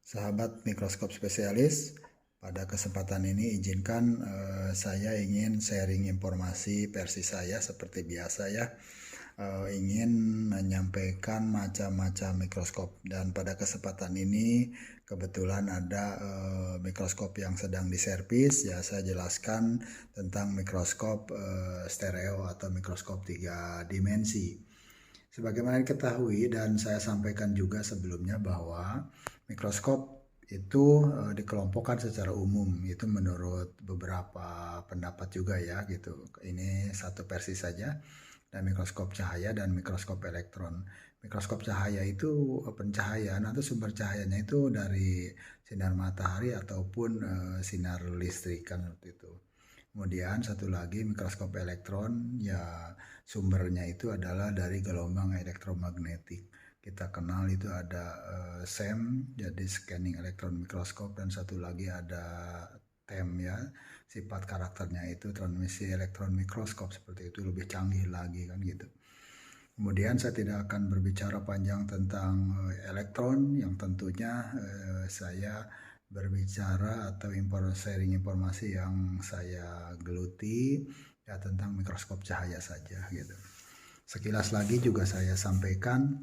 Sahabat mikroskop spesialis, pada kesempatan ini izinkan saya ingin sharing informasi versi saya seperti biasa ya. Ingin menyampaikan macam-macam mikroskop, dan pada kesempatan ini kebetulan ada mikroskop yang sedang diservis ya. Saya jelaskan tentang mikroskop stereo atau mikroskop 3 dimensi. Sebagaimana diketahui dan saya sampaikan juga sebelumnya bahwa mikroskop itu dikelompokkan secara umum, itu menurut beberapa pendapat juga ya gitu. Ini satu versi saja. Dan mikroskop cahaya dan mikroskop elektron. Mikroskop cahaya itu pencahayaan atau sumber cahayanya itu dari sinar matahari ataupun sinar listrik kan seperti itu. Kemudian satu lagi mikroskop elektron, ya sumbernya itu adalah dari gelombang elektromagnetik. Kita kenal itu ada SEM, jadi scanning electron microscope, dan satu lagi ada TEM ya, sifat karakternya itu transmisi elektron mikroskop, seperti itu, lebih canggih lagi kan gitu. Kemudian saya tidak akan berbicara panjang tentang elektron, yang tentunya saya berbicara atau sharing informasi yang saya geluti ya tentang mikroskop cahaya saja gitu. Sekilas lagi juga saya sampaikan,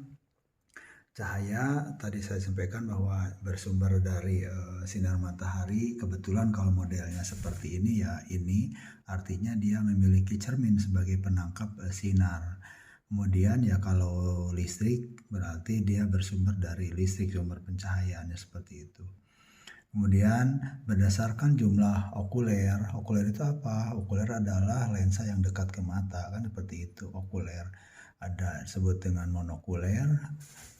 cahaya tadi saya sampaikan bahwa bersumber dari sinar matahari. Kebetulan kalau modelnya seperti ini ya, ini artinya dia memiliki cermin sebagai penangkap sinar. Kemudian ya kalau listrik berarti dia bersumber dari listrik, sumber pencahayaannya seperti itu. Kemudian berdasarkan jumlah okuler itu apa? Okuler adalah lensa yang dekat ke mata kan, seperti itu okuler. Ada disebut dengan monokuler,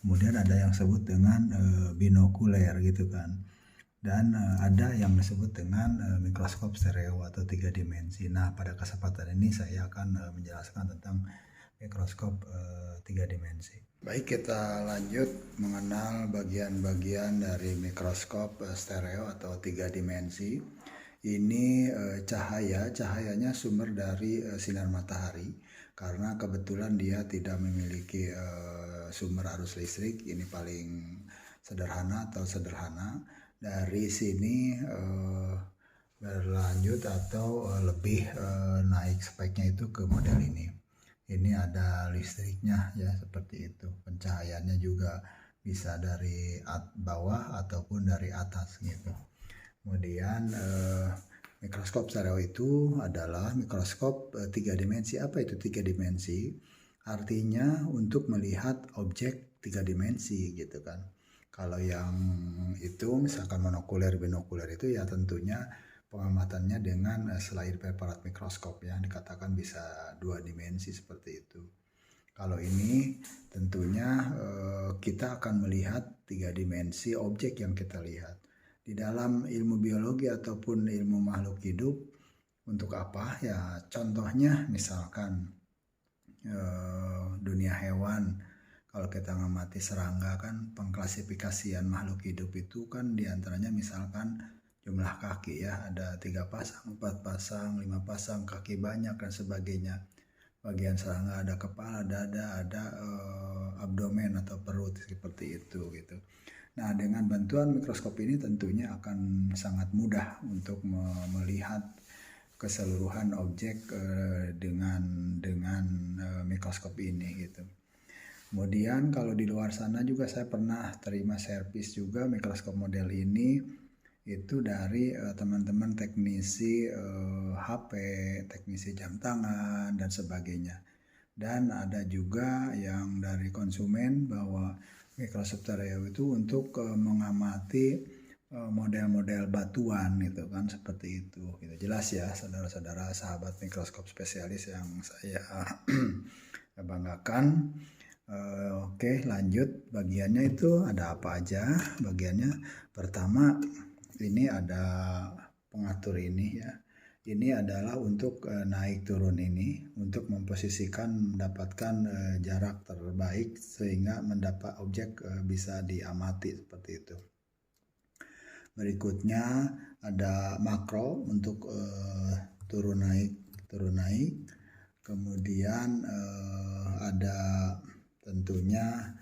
kemudian ada yang disebut dengan binokuler gitu kan. Dan ada yang disebut dengan mikroskop stereo atau 3 dimensi. Nah, pada kesempatan ini saya akan menjelaskan tentang mikroskop 3 dimensi. Baik, kita lanjut mengenal bagian-bagian dari mikroskop stereo atau 3 dimensi. Ini cahayanya sumber dari sinar matahari, karena kebetulan dia tidak memiliki sumber arus listrik. Ini paling sederhana. Dari sini berlanjut atau lebih naik speknya itu ke model ini. Ini ada listriknya ya, seperti itu. Pencahayaannya juga bisa dari bawah ataupun dari atas gitu. Kemudian mikroskop stereo itu adalah mikroskop 3 dimensi. Apa itu 3 dimensi? Artinya untuk melihat objek 3 dimensi gitu kan. Kalau yang itu misalkan monokuler, binokuler itu ya tentunya pengamatannya dengan selain preparat mikroskop ya, dikatakan bisa 2 dimensi seperti itu. Kalau ini tentunya kita akan melihat 3 dimensi objek yang kita lihat. Di dalam ilmu biologi ataupun ilmu makhluk hidup, untuk apa ya, contohnya misalkan dunia hewan. Kalau kita ngamati serangga kan, pengklasifikasian makhluk hidup itu kan diantaranya misalkan jumlah kaki ya, ada 3 pasang, 4 pasang, 5 pasang, kaki banyak dan sebagainya. Bagian serangga ada kepala, dada, ada abdomen atau perut seperti itu gitu. Nah, dengan bantuan mikroskop ini tentunya akan sangat mudah untuk melihat keseluruhan objek dengan mikroskop ini gitu. Kemudian kalau di luar sana juga saya pernah terima servis juga mikroskop model ini, itu dari teman-teman teknisi HP, teknisi jam tangan dan sebagainya. Dan ada juga yang dari konsumen bahwa mikroskop stereo itu untuk mengamati model-model batuan gitu kan, seperti itu gitu. Jelas ya saudara-saudara sahabat mikroskop spesialis yang saya banggakan. Oke, lanjut. Bagiannya itu ada apa aja bagiannya? Pertama, ini ada pengatur ini ya. Ini adalah untuk naik turun ini, untuk memposisikan, mendapatkan jarak terbaik sehingga mendapat objek bisa diamati seperti itu. Berikutnya ada makro untuk turun naik. Kemudian ada tentunya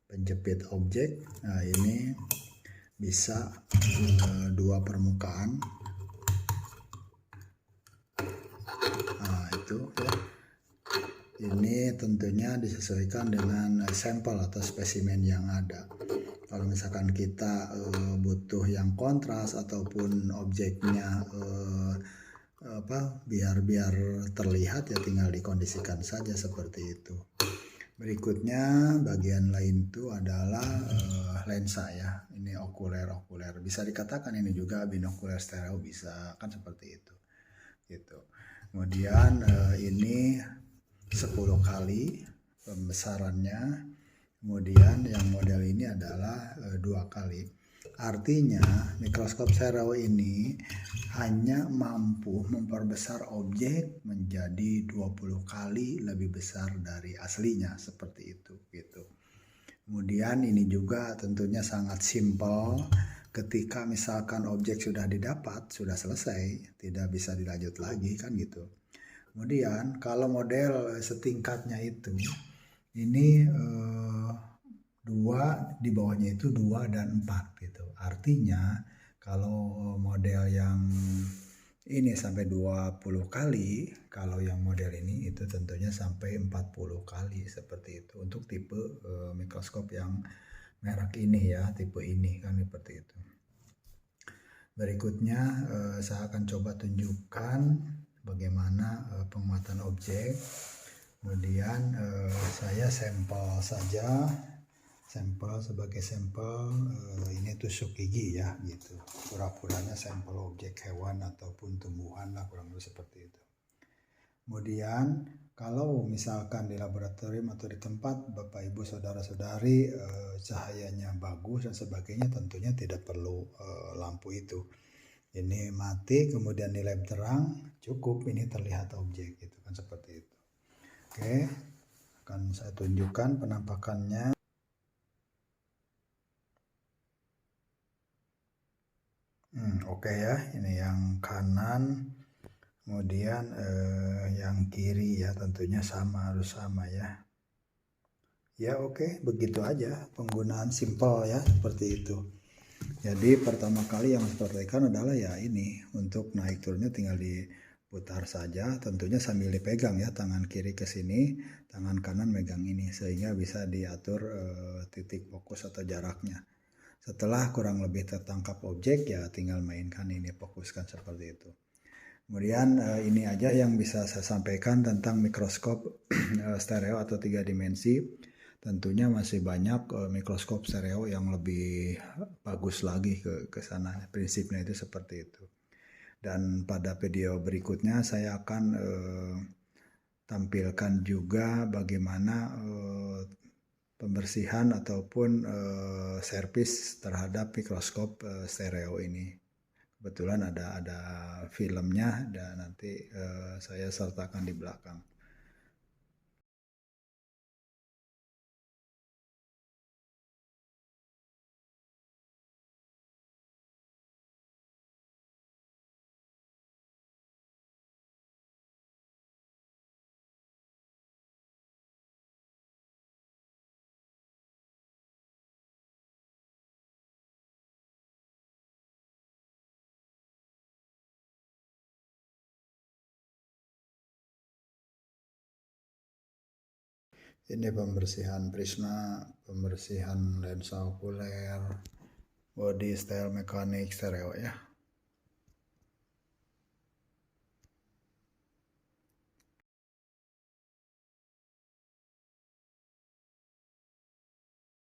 penjepit objek. Nah, ini bisa dua permukaan. Nah itu ya, ini tentunya disesuaikan dengan sampel atau spesimen yang ada. Kalau misalkan kita butuh yang kontras ataupun objeknya biar terlihat, ya tinggal dikondisikan saja seperti itu. Berikutnya bagian lain itu adalah lensa ya. Ini okuler, bisa dikatakan ini juga binokuler stereo, bisa kan seperti itu gitu. Kemudian ini 10 kali pembesarannya. Kemudian yang model ini adalah 2 kali. Artinya mikroskop stereo ini hanya mampu memperbesar objek menjadi 20 kali lebih besar dari aslinya, seperti itu gitu. Kemudian ini juga tentunya sangat simpel. Ketika misalkan objek sudah didapat, sudah selesai, tidak bisa dilanjut lagi kan gitu. Kemudian kalau model setingkatnya itu, ini 2, di bawahnya itu 2 dan 4 gitu. Artinya kalau model yang ini sampai 20 kali, kalau yang model ini itu tentunya sampai 40 kali seperti itu. Untuk tipe mikroskop yang merek ini ya, tipe ini kan seperti itu. Berikutnya saya akan coba tunjukkan bagaimana penguatan objek. Kemudian saya sampel saja, sebagai sampel ini tusuk gigi ya gitu. Pura-puranya sampel objek hewan ataupun tumbuhan lah, kurang lebih seperti itu. Kemudian kalau misalkan di laboratorium atau di tempat Bapak Ibu saudara-saudari cahayanya bagus dan sebagainya, tentunya tidak perlu lampu itu. Ini mati, kemudian di lab terang, cukup ini terlihat objek gitu kan, seperti itu. Oke, akan saya tunjukkan penampakannya. Oke ya, ini yang kanan, kemudian yang kiri ya, tentunya harus sama ya. Ya oke, begitu aja penggunaan simpel ya, seperti itu. Jadi pertama kali yang harus diperhatikan adalah ya ini, untuk naik turunnya tinggal diputar saja, tentunya sambil dipegang ya, tangan kiri ke sini, tangan kanan megang ini, sehingga bisa diatur titik fokus atau jaraknya. Setelah kurang lebih tertangkap objek, ya tinggal mainkan ini, fokuskan seperti itu. Kemudian ini aja yang bisa saya sampaikan tentang mikroskop stereo atau 3 dimensi. Tentunya masih banyak mikroskop stereo yang lebih bagus lagi ke sana. Prinsipnya itu seperti itu. Dan pada video berikutnya saya akan tampilkan juga bagaimana pembersihan ataupun servis terhadap mikroskop stereo ini. Kebetulan ada filmnya dan nanti saya sertakan di belakang. Ini pembersihan prisma, pembersihan lensa okuler, body style mekanik stereo ya.